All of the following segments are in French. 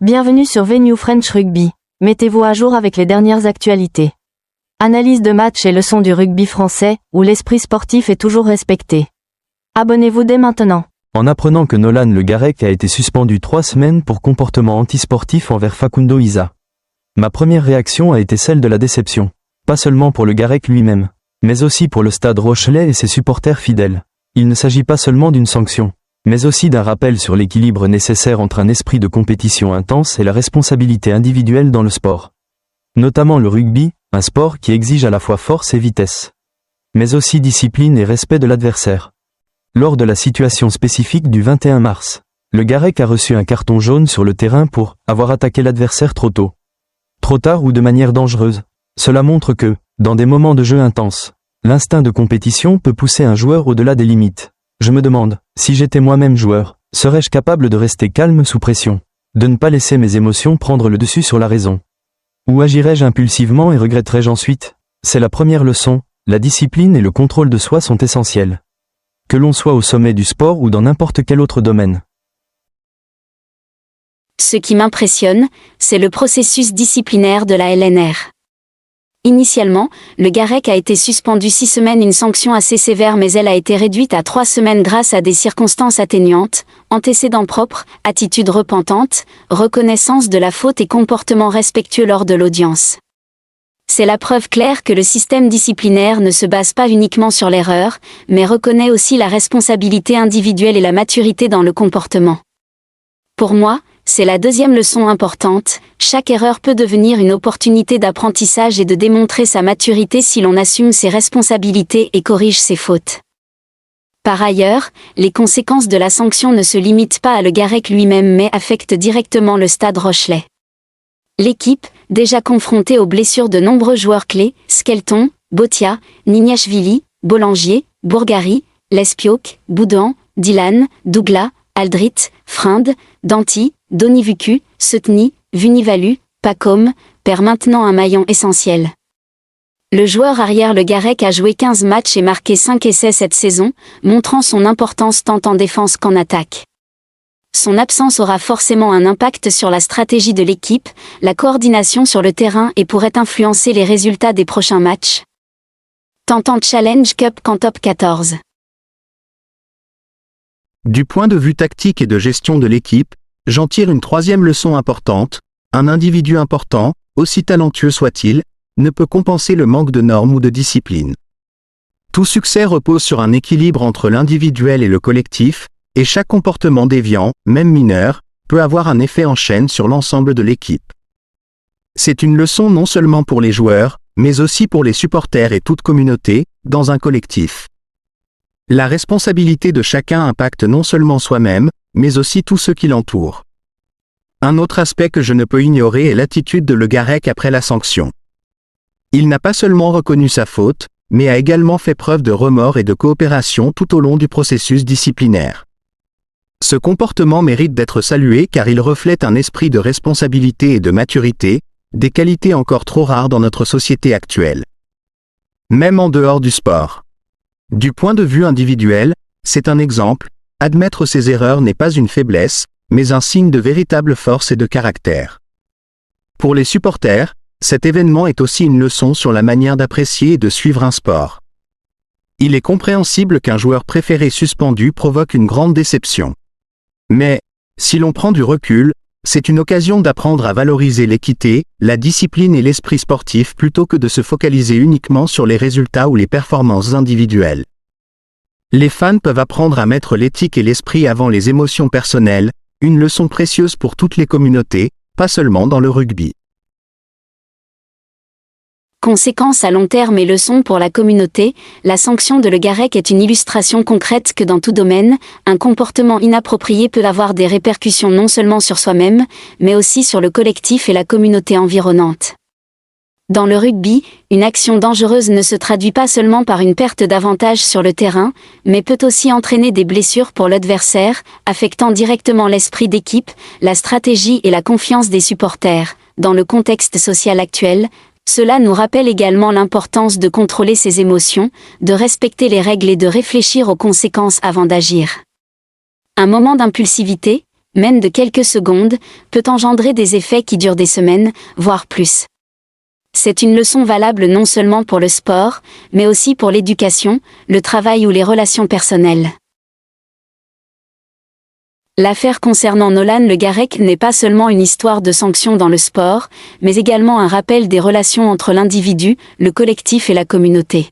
Bienvenue sur Venue French Rugby. Mettez-vous à jour avec les dernières actualités. Analyse de match et leçons du rugby français, où l'esprit sportif est toujours respecté. Abonnez-vous dès maintenant. En apprenant que Nolan Le Garec a été suspendu 3 semaines pour comportement antisportif envers Facundo Isa. Ma première réaction a été celle de la déception. Pas seulement pour Le Garec lui-même, mais aussi pour le Stade Rochelais et ses supporters fidèles. Il ne s'agit pas seulement d'une sanction, mais aussi d'un rappel sur l'équilibre nécessaire entre un esprit de compétition intense et la responsabilité individuelle dans le sport. Notamment le rugby, un sport qui exige à la fois force et vitesse, mais aussi discipline et respect de l'adversaire. Lors de la situation spécifique du 21 mars, Le Garec a reçu un carton jaune sur le terrain pour avoir attaqué l'adversaire trop tôt. Trop tard ou de manière dangereuse. Cela montre que, dans des moments de jeu intenses, l'instinct de compétition peut pousser un joueur au-delà des limites. Je me demande, si j'étais moi-même joueur, serais-je capable de rester calme sous pression, de ne pas laisser mes émotions prendre le dessus sur la raison? Ou agirais-je impulsivement et regretterais-je ensuite? C'est la première leçon, la discipline et le contrôle de soi sont essentiels. Que l'on soit au sommet du sport ou dans n'importe quel autre domaine. Ce qui m'impressionne, c'est le processus disciplinaire de la LNR. Initialement, Le Garec a été suspendu 6 semaines, une sanction assez sévère, mais elle a été réduite à 3 semaines grâce à des circonstances atténuantes, antécédents propres, attitude repentante, reconnaissance de la faute et comportement respectueux lors de l'audience. C'est la preuve claire que le système disciplinaire ne se base pas uniquement sur l'erreur, mais reconnaît aussi la responsabilité individuelle et la maturité dans le comportement. Pour moi, c'est la deuxième leçon importante, chaque erreur peut devenir une opportunité d'apprentissage et de démontrer sa maturité si l'on assume ses responsabilités et corrige ses fautes. Par ailleurs, les conséquences de la sanction ne se limitent pas à Le Garec lui-même mais affectent directement le Stade Rochelais. L'équipe, déjà confrontée aux blessures de nombreux joueurs clés, Skelton, Botia, Niniashvili, Boulanger, Bourgari, Lespioc, Boudin, Dylan, Douglas, Aldrit, Freund, Danty, Donivuku, Sutni, Vunivalu, Pacôme, perd maintenant un maillon essentiel. Le joueur arrière Le Garec a joué 15 matchs et marqué 5 essais cette saison, montrant son importance tant en défense qu'en attaque. Son absence aura forcément un impact sur la stratégie de l'équipe, la coordination sur le terrain et pourrait influencer les résultats des prochains matchs. Tentant Challenge Cup qu'en top 14. Du point de vue tactique et de gestion de l'équipe, j'en tire une troisième leçon importante. Un individu important, aussi talentueux soit-il, ne peut compenser le manque de normes ou de discipline. Tout succès repose sur un équilibre entre l'individuel et le collectif, et chaque comportement déviant, même mineur, peut avoir un effet en chaîne sur l'ensemble de l'équipe. C'est une leçon non seulement pour les joueurs, mais aussi pour les supporters et toute communauté, dans un collectif. La responsabilité de chacun impacte non seulement soi-même, mais aussi tous ceux qui l'entourent. Un autre aspect que je ne peux ignorer est l'attitude de Le Garec après la sanction. Il n'a pas seulement reconnu sa faute, mais a également fait preuve de remords et de coopération tout au long du processus disciplinaire. Ce comportement mérite d'être salué car il reflète un esprit de responsabilité et de maturité, des qualités encore trop rares dans notre société actuelle. Même en dehors du sport. Du point de vue individuel, c'est un exemple, admettre ses erreurs n'est pas une faiblesse, mais un signe de véritable force et de caractère. Pour les supporters, cet événement est aussi une leçon sur la manière d'apprécier et de suivre un sport. Il est compréhensible qu'un joueur préféré suspendu provoque une grande déception. Mais, si l'on prend du recul, c'est une occasion d'apprendre à valoriser l'équité, la discipline et l'esprit sportif plutôt que de se focaliser uniquement sur les résultats ou les performances individuelles. Les fans peuvent apprendre à mettre l'éthique et l'esprit avant les émotions personnelles, une leçon précieuse pour toutes les communautés, pas seulement dans le rugby. Conséquences à long terme et leçons pour la communauté, la sanction de Le Garec est une illustration concrète que dans tout domaine, un comportement inapproprié peut avoir des répercussions non seulement sur soi-même, mais aussi sur le collectif et la communauté environnante. Dans le rugby, une action dangereuse ne se traduit pas seulement par une perte d'avantage sur le terrain, mais peut aussi entraîner des blessures pour l'adversaire, affectant directement l'esprit d'équipe, la stratégie et la confiance des supporters. Dans le contexte social actuel, cela nous rappelle également l'importance de contrôler ses émotions, de respecter les règles et de réfléchir aux conséquences avant d'agir. Un moment d'impulsivité, même de quelques secondes, peut engendrer des effets qui durent des semaines, voire plus. C'est une leçon valable non seulement pour le sport, mais aussi pour l'éducation, le travail ou les relations personnelles. L'affaire concernant Nolan Le Garec n'est pas seulement une histoire de sanctions dans le sport, mais également un rappel des relations entre l'individu, le collectif et la communauté.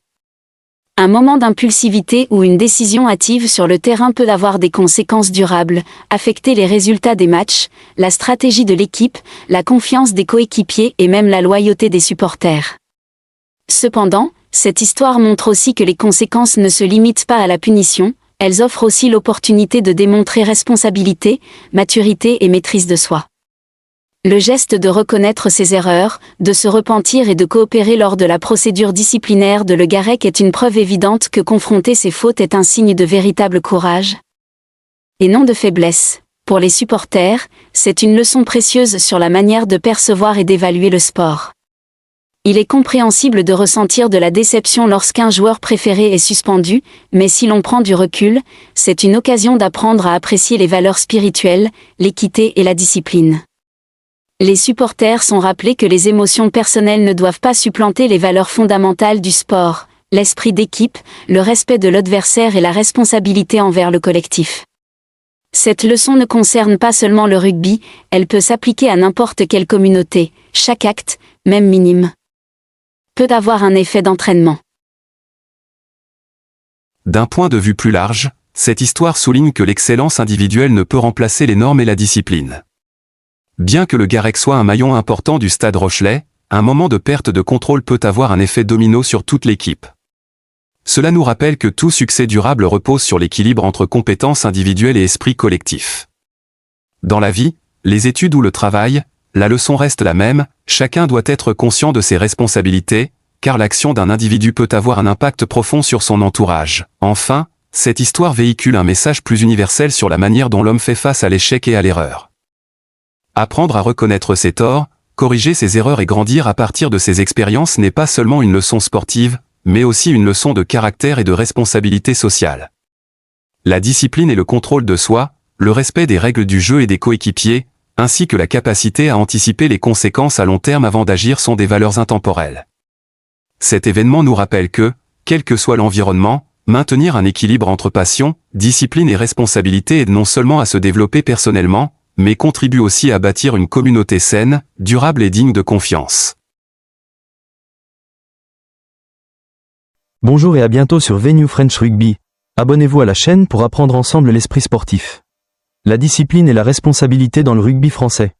Un moment d'impulsivité ou une décision hâtive sur le terrain peut avoir des conséquences durables, affecter les résultats des matchs, la stratégie de l'équipe, la confiance des coéquipiers et même la loyauté des supporters. Cependant, cette histoire montre aussi que les conséquences ne se limitent pas à la punition, elles offrent aussi l'opportunité de démontrer responsabilité, maturité et maîtrise de soi. Le geste de reconnaître ses erreurs, de se repentir et de coopérer lors de la procédure disciplinaire de Le Garec est une preuve évidente que confronter ses fautes est un signe de véritable courage et non de faiblesse. Pour les supporters, c'est une leçon précieuse sur la manière de percevoir et d'évaluer le sport. Il est compréhensible de ressentir de la déception lorsqu'un joueur préféré est suspendu, mais si l'on prend du recul, c'est une occasion d'apprendre à apprécier les valeurs spirituelles, l'équité et la discipline. Les supporters sont rappelés que les émotions personnelles ne doivent pas supplanter les valeurs fondamentales du sport, l'esprit d'équipe, le respect de l'adversaire et la responsabilité envers le collectif. Cette leçon ne concerne pas seulement le rugby, elle peut s'appliquer à n'importe quelle communauté, chaque acte, même minime, peut avoir un effet d'entraînement. D'un point de vue plus large, cette histoire souligne que l'excellence individuelle ne peut remplacer les normes et la discipline. Bien que le Garec soit un maillon important du Stade Rochelais, un moment de perte de contrôle peut avoir un effet domino sur toute l'équipe. Cela nous rappelle que tout succès durable repose sur l'équilibre entre compétences individuelles et esprit collectif. Dans la vie, les études ou le travail, la leçon reste la même, chacun doit être conscient de ses responsabilités, car l'action d'un individu peut avoir un impact profond sur son entourage. Enfin, cette histoire véhicule un message plus universel sur la manière dont l'homme fait face à l'échec et à l'erreur. Apprendre à reconnaître ses torts, corriger ses erreurs et grandir à partir de ses expériences n'est pas seulement une leçon sportive, mais aussi une leçon de caractère et de responsabilité sociale. La discipline et le contrôle de soi, le respect des règles du jeu et des coéquipiers, ainsi que la capacité à anticiper les conséquences à long terme avant d'agir sont des valeurs intemporelles. Cet événement nous rappelle que, quel que soit l'environnement, maintenir un équilibre entre passion, discipline et responsabilité aide non seulement à se développer personnellement, mais contribue aussi à bâtir une communauté saine, durable et digne de confiance. Bonjour et à bientôt sur Venue French Rugby. Abonnez-vous à la chaîne pour apprendre ensemble l'esprit sportif, la discipline et la responsabilité dans le rugby français.